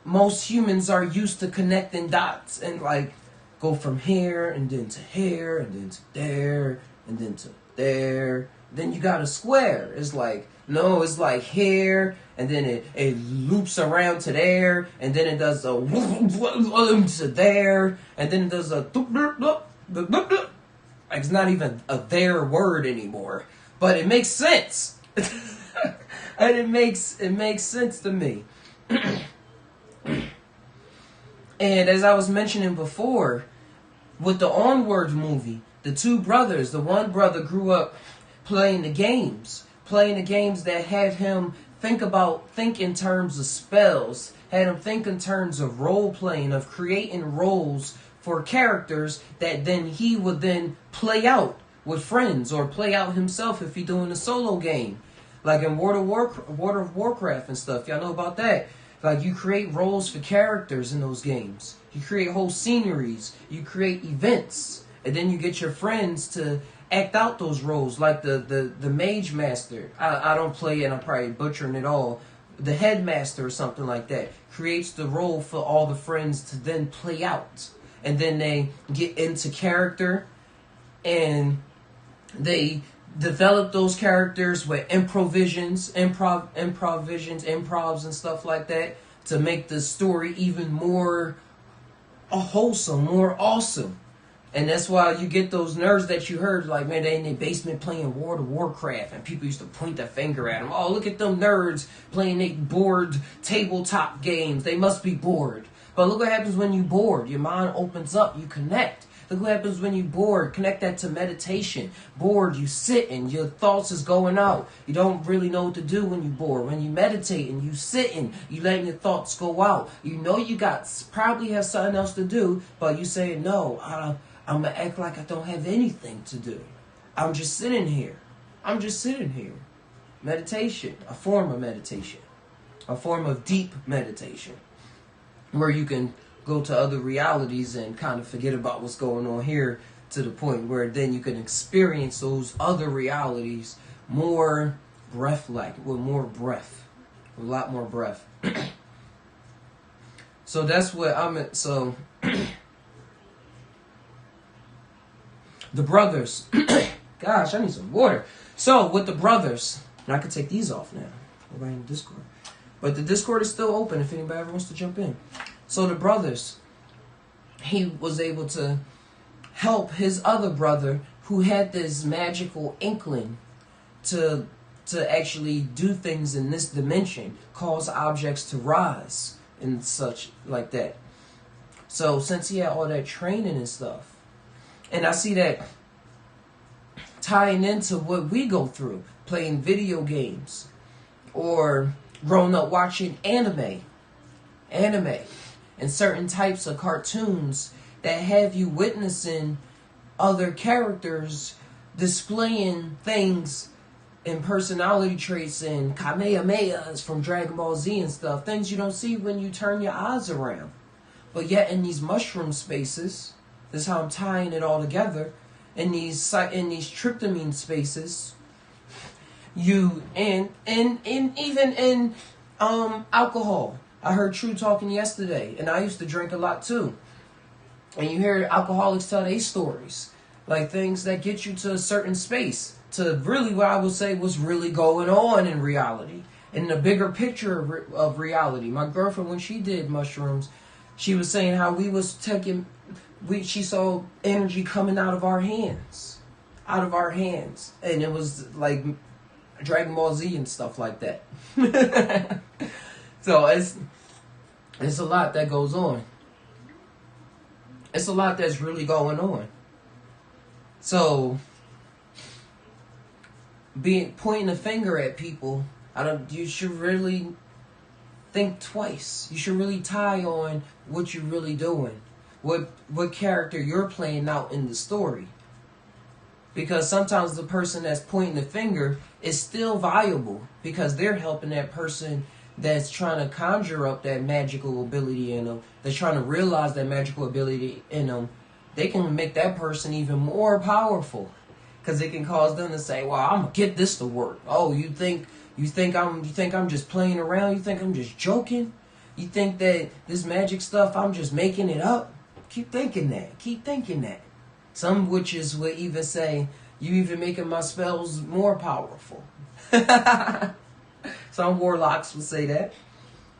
[SPEAKER 1] most humans are used to connecting dots and like go from here and then to here and then to there and then to there. Then you got a square. It's like, no, it's like here and then it loops around to there and then it does a to there and then it does a like it's not even a there word anymore, but it makes sense. And it makes sense to me. And as I was mentioning before, with the Onward movie, the two brothers, the one brother grew up playing the games that had him think in terms of spells, had him think in terms of role playing, of creating roles for characters that then he would then play out with friends or play out himself if he's doing a solo game. Like in World of Warcraft and stuff. Y'all know about that. Like, you create roles for characters in those games. You create whole sceneries. You create events. And then you get your friends to act out those roles. Like the Mage Master. I don't play it. I'm probably butchering it all. The Headmaster or something like that creates the role for all the friends to then play out. And then they get into character. And they develop those characters with improvs and stuff like that to make the story even more wholesome, more awesome. And that's why you get those nerds that you heard, like, man, they in their basement playing World of Warcraft, and people used to point their finger at them. Oh, look at them nerds playing they bored tabletop games. They must be bored. But look what happens when you bored. Your mind opens up. You connect. Look what happens when you bored. Connect that to meditation. Bored, you sit and your thoughts is going out. You don't really know what to do when you bored. When you meditate and you sitting, you letting your thoughts go out. You know you probably have something else to do, but you say, no, I'm going to act like I don't have anything to do. I'm just sitting here. Meditation, a form of meditation. A form of deep meditation. Where you can go to other realities and kind of forget about what's going on here, to the point where then you can experience those other realities more breath-like, with more breath, a lot more breath. So that's what I'm at. So the brothers, gosh, I need some water. So with the brothers, and I can take these off now. We're in the Discord, but the Discord is still open if anybody ever wants to jump in. So the brothers, he was able to help his other brother who had this magical inkling to actually do things in this dimension, cause objects to rise and such like that. So since he had all that training and stuff, and I see that tying into what we go through, playing video games or growing up watching anime and certain types of cartoons that have you witnessing other characters displaying things and personality traits and kamehamehas from Dragon Ball Z and stuff, things you don't see when you turn your eyes around. But yet in these mushroom spaces, this is how I'm tying it all together, in these tryptamine spaces, you and even in alcohol. I heard True talking yesterday, and I used to drink a lot too. And you hear alcoholics tell their stories, like things that get you to a certain space, to really what I would say was really going on in reality, in the bigger picture of reality. My girlfriend, when she did mushrooms, she was saying how she saw energy coming out of our hands, and it was like Dragon Ball Z and stuff like that. So it's a lot that goes on. It's a lot that's really going on. So pointing a finger at people, you should really think twice. You should really tie on what you're really doing, what character you're playing out in the story. Because sometimes the person that's pointing the finger is still viable, because they're helping that person that's trying to conjure up that magical ability in them, that's trying to realize that magical ability in them. They can make that person even more powerful, because it can cause them to say, "Well, I'm gonna get this to work." Oh, you think I'm just playing around? You think I'm just joking? You think that this magic stuff, I'm just making it up? Keep thinking that. Some witches would even say, "You even making my spells more powerful." Some warlocks would say that.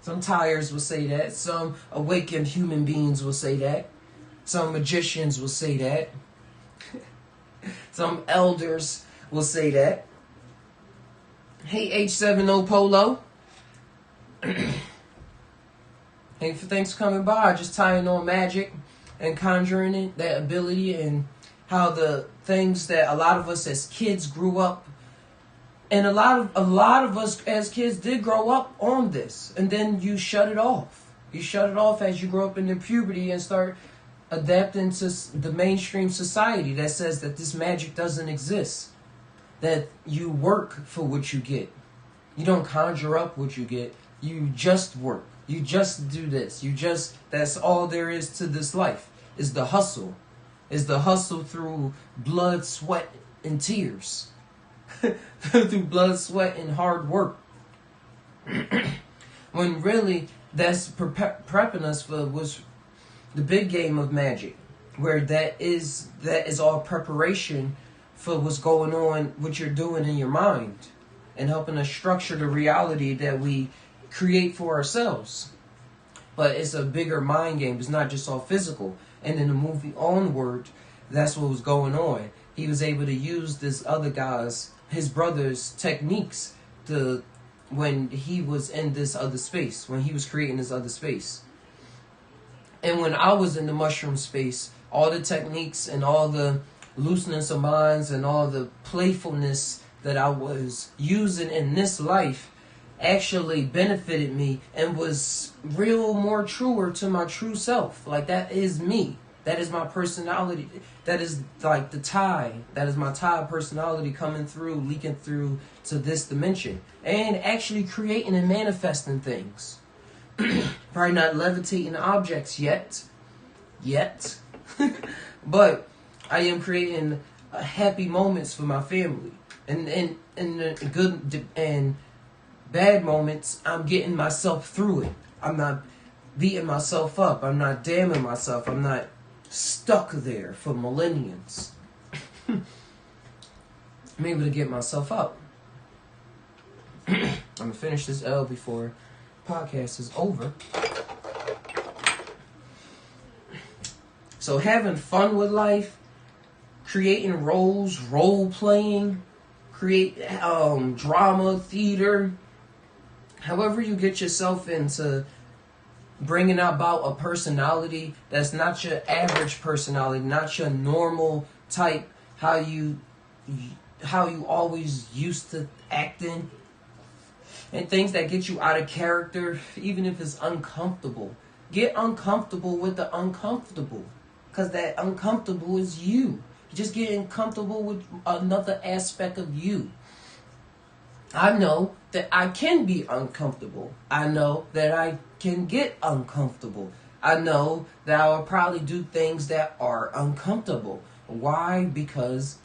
[SPEAKER 1] Some tires would say that. Some awakened human beings will say that. Some magicians will say that. Some elders will say that. Hey, H70 Polo. Hey, thanks for coming by. Just tying on magic and conjuring it, that ability, and how the things that a lot of us as kids grew up, and a lot of us as kids did grow up on this, and then you shut it off. You shut it off as you grow up into puberty and start adapting to the mainstream society that says that this magic doesn't exist, that you work for what you get. You don't conjure up what you get. You just work. You just do this. That's all there is to this life, is the hustle. Is the hustle through blood, sweat, and tears. Through blood, sweat, and hard work. When really that's prepping us for was the big game of magic, where that is all preparation for what's going on, what you're doing in your mind, and helping us structure the reality that we create for ourselves. But it's a bigger mind game. It's not just all physical. And in the movie Onward, that's what was going on. He was able to use this other guy's, his brother's techniques when he was in this other space, when he was creating this other space. And when I was in the mushroom space, all the techniques and all the looseness of minds and all the playfulness that I was using in this life actually benefited me and was more truer to my true self. Like, that is me. That is my personality. That is like the tie. That is my tie personality coming through, leaking through to this dimension. And actually creating and manifesting things. Probably not levitating objects yet. But I am creating happy moments for my family. And the good and bad moments, I'm getting myself through it. I'm not beating myself up. I'm not damning myself. I'm not stuck there for millenniums. I'm able to get myself out. I'm going to finish this L before podcast is over. So having fun with life, creating roles, role playing, create drama, theater, however you get yourself into bringing about a personality that's not your average personality, not your normal type, how you always used to acting, and things that get you out of character, even if it's uncomfortable. Get uncomfortable with the uncomfortable, because that uncomfortable is you. Just getting comfortable with another aspect of you. I know that I can be uncomfortable. I know that I can get uncomfortable. I know that I will probably do things that are uncomfortable. Why? Because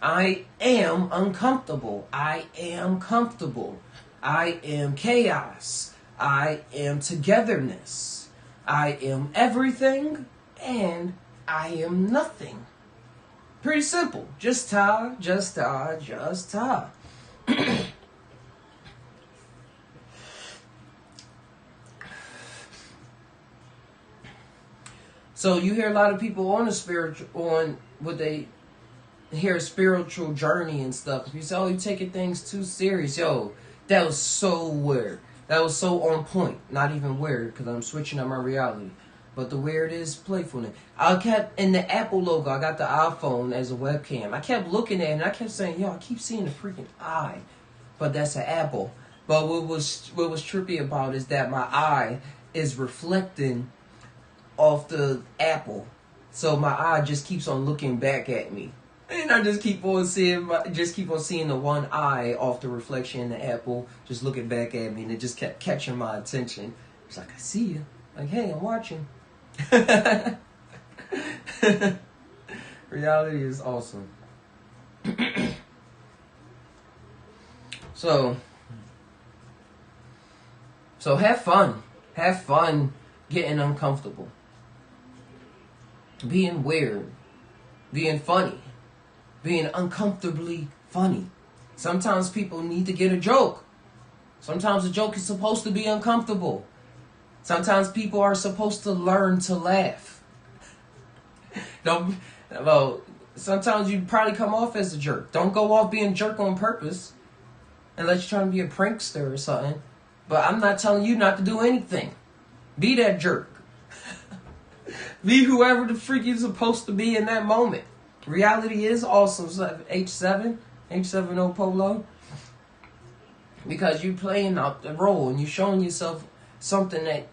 [SPEAKER 1] I am uncomfortable. I am comfortable. I am chaos. I am togetherness. I am everything and I am nothing. Pretty simple. Just ta, just ta, just ta. So you hear a lot of people on what they hear a spiritual journey and stuff. If you say, oh, you're taking things too serious. Yo, that was so weird. That was so on point. Not even weird, because I'm switching up my reality. But the weird is playfulness. I kept, in the Apple logo, I got the iPhone as a webcam. I kept looking at it, and I kept saying, yo, I keep seeing the freaking eye. But that's an apple. But what was trippy about is that my eye is reflecting off the apple. So my eye just keeps on looking back at me. And I just keep on seeing the one eye off the reflection in the apple, just looking back at me, and it just kept catching my attention. It's like, I see you. Like, hey, I'm watching. Reality is awesome. So have fun. Have fun getting uncomfortable. Being weird. Being funny. Being uncomfortably funny. Sometimes people need to get a joke. Sometimes a joke is supposed to be uncomfortable. Sometimes people are supposed to learn to laugh. Sometimes you probably come off as a jerk. Don't go off being a jerk on purpose. Unless you're trying to be a prankster or something. But I'm not telling you not to do anything. Be that jerk. Be whoever the freak you're supposed to be in that moment. Reality is awesome. So H7O Polo. Because you're playing out the role and you're showing yourself something that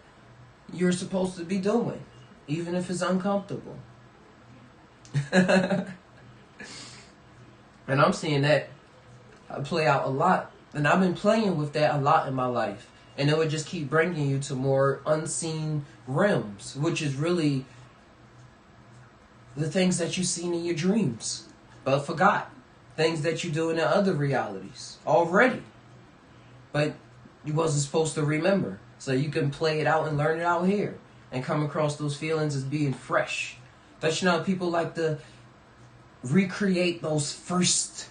[SPEAKER 1] you're supposed to be doing. Even if it's uncomfortable. And I'm seeing that play out a lot. And I've been playing with that a lot in my life. And it would just keep bringing you to more unseen realms. Which is really the things that you've seen in your dreams. But forgot. Things that you do in the other realities. Already. But you wasn't supposed to remember. So you can play it out and learn it out here. And come across those feelings as being fresh. But you know, people like to recreate those first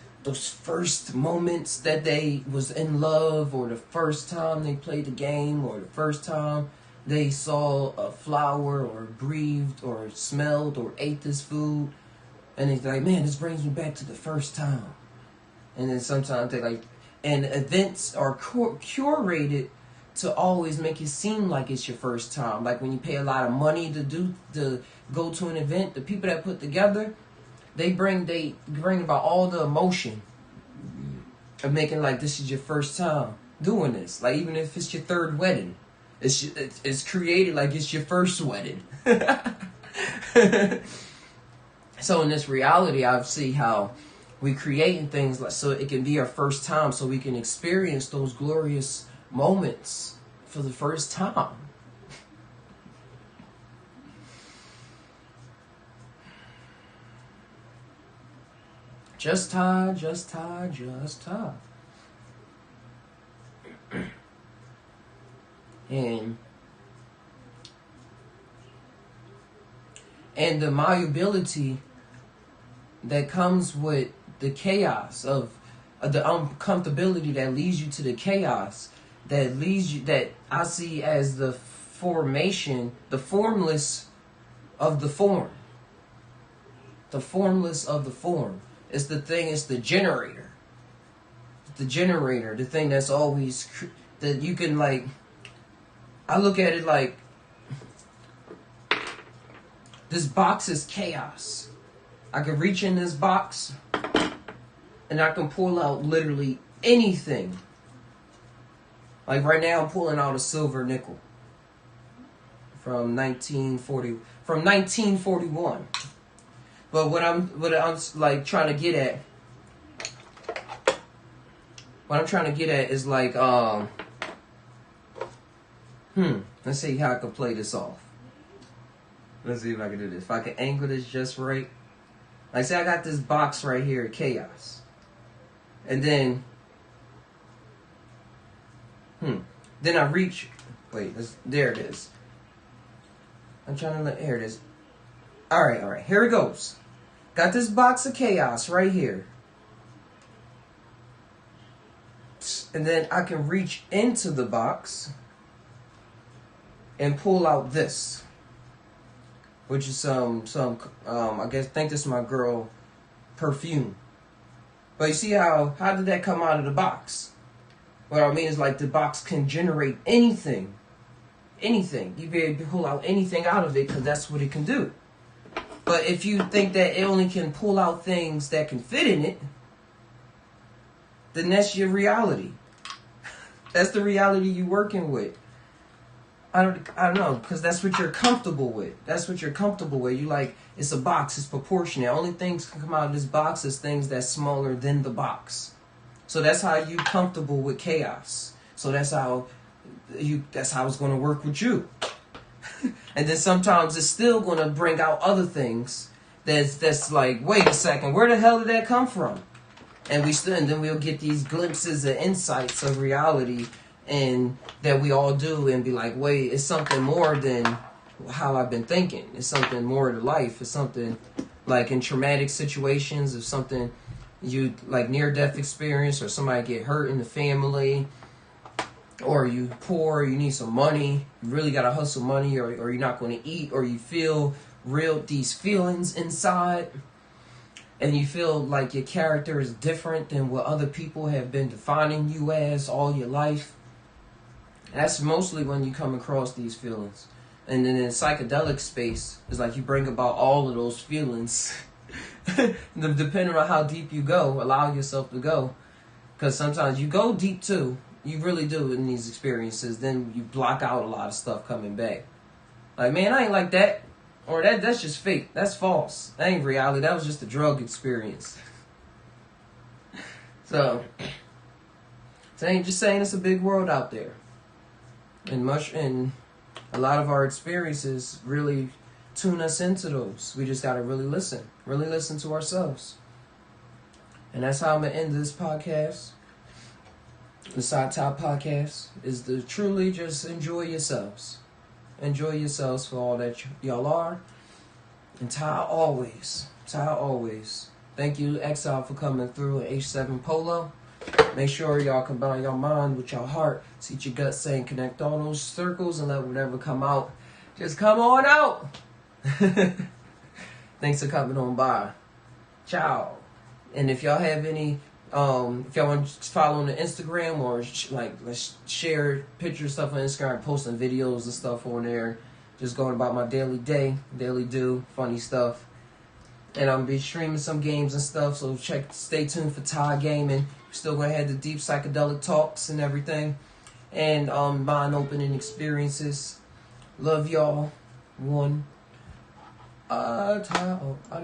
[SPEAKER 1] moments that they was in love, or the first time they played the game, or the first time they saw a flower, or breathed, or smelled, or ate this food. And they're like, man, this brings me back to the first time. And then sometimes they like, and events are curated to always make it seem like it's your first time. Like when you pay a lot of money to go to an event, the people that put together, they bring about all the emotion of making like this is your first time doing this. Like even if it's your third wedding, it's created like it's your first wedding. So in this reality, I see how we creating things like so it can be our first time, so we can experience those glorious moments for the first time. Just Ty, just Ty, just Ty. And the malleability that comes with the chaos of the uncomfortability that leads you to the chaos, that leads you, that I see as the formation, the formless of the form. The formless of the form. It's the thing, it's the generator. The generator, the thing that's always, that you can like, I look at it like, this box is chaos. I can reach in this box and I can pull out literally anything. Like right now I'm pulling out a silver nickel from 1941. But what I'm like trying to get at, is like let's see how I can play this off. Let's see if I can do this. If I can angle this just right. Like say I got this box right here, chaos. And then then I reach, there it is. I'm trying to here it is. Alright, here it goes. Got this box of chaos right here. And then I can reach into the box and pull out this. Which is I think this is my girl perfume. But you see how did that come out of the box? What I mean is like the box can generate anything. Anything. You be able to pull out anything out of it because that's what it can do. But if you think that it only can pull out things that can fit in it, then that's your reality. That's the reality you're working with. I don't know, because that's what you're comfortable with. That's what you're comfortable with. You like, it's a box, it's proportionate. Only things can come out of this box is things that's smaller than the box. So that's how you comfortable with chaos. So that's how it's going to work with you. And then sometimes it's still going to bring out other things that's like, wait a second, where the hell did that come from? And then we'll get these glimpses of insights of reality, and that we all do, and be like, wait, it's something more than how I've been thinking. It's something more to life. It's something like in traumatic situations, if something you like near-death experience, or somebody get hurt in the family, or you poor, you need some money, you really gotta hustle money, or you're not going to eat, or you feel these feelings inside, and you feel like your character is different than what other people have been defining you as all your life. That's mostly when you come across these feelings. And then in psychedelic space, it's like you bring about all of those feelings. Depending on how deep you go, allow yourself to go. Because sometimes you go deep too. You really do in these experiences. Then you block out a lot of stuff coming back. Like, man, I ain't like that. Or that's just fake. That's false. That ain't reality. That was just a drug experience. So ain't just saying it's a big world out there. And a lot of our experiences really tune us into those. We just gotta really listen to ourselves. And that's how I'm gonna end this podcast. The Side Top Podcast is to truly just enjoy yourselves. Enjoy yourselves for all that y'all are. And Ty always. Thank you, Exile, for coming through at H7 Polo. Make sure y'all combine your mind with your heart. Teach your gut saying connect all those circles and let whatever come out. Just come on out. Thanks for coming on by. Ciao. And if y'all have any, if y'all want to follow on the Instagram or let's share pictures, stuff on Instagram, posting videos and stuff on there. Just going about my daily do, funny stuff. And I'm gonna be streaming some games and stuff, so stay tuned for Ty Gaming. Still gonna have the deep psychedelic talks and everything. And mind opening experiences. Love y'all. Ty.